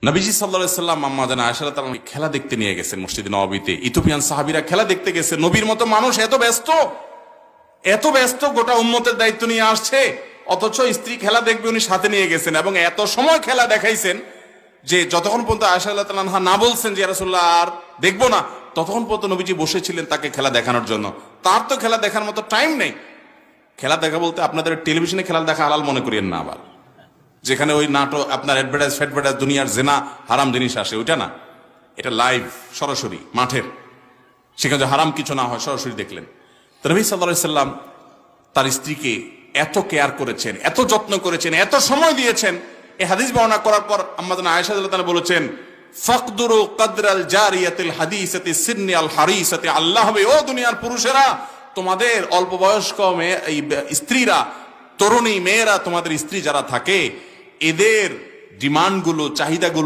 নবীজি সাল্লাল্লাহু আলাইহি সাল্লাম আম্মা জানা আয়েশা রাদিয়াল্লাহু আনহা খেলা দেখতে নিয়ে গেছেন মসজিদে নববীতে। ইথিওপিয়ান সাহাবীরা খেলা দেখতে গেছে। নবীর মতো মানুষ এত ব্যস্ত গোটা উম্মতের দায়িত্ব নিয়ে আসছে, অথচ স্ত্রী খেলা দেখবে উনি সাথে নিয়ে গেছেন এবং এত সময় খেলা দেখাইছেন যে যতক্ষণ পর্যন্ত আয়েশা রাদিয়াল্লাহু আনহা না বলছেন যে ইয়া রাসূলুল্লাহ আর দেখবো না, ততক্ষণ পর্যন্ত নবীজি বসেছিলেন তাকে খেলা দেখানোর জন্য। তার তো খেলা দেখার মতো টাইম নেই। খেলা দেখা বলতে আপনাদের টেলিভিশনে খেলা দেখা হালাল মনে করিয়েন না, আবার যেখানে ওই নাটক আপনার অ্যাডভার্টাইজ দুনিয়ার জেনা হারাম জিনিস আসে, ওইটা না। এটা লাইভ, সরাসরি মাঠের, সেখানে যে হারাম কিছু না হয় সরাসরি দেখলেন। তো নবী সাল্লাল্লাহু আলাইহি সাল্লাম তার স্ত্রীকে এত কেয়ার করেছেন, এত যত্ন করেছেন, এত সময় দিয়েছেন। এই হাদিস বর্ণনা করার পর আম্মা জানা আয়েশা রাদিয়াল্লাহু আনহা বলেছেন, ফাকদুরু কদরাল জারিয়াতিল হাদিসাতি সিন্নি আল হারিসাতি। আল্লাহ হবে, ও দুনিয়ার পুরুষেরা, তোমাদের অল্প বয়স্ক স্ত্রীরা, তরুণী মেয়েরা, তোমাদের স্ত্রী যারা থাকে, এদের ডিমান্ডগুলো, চাহিদাগুলো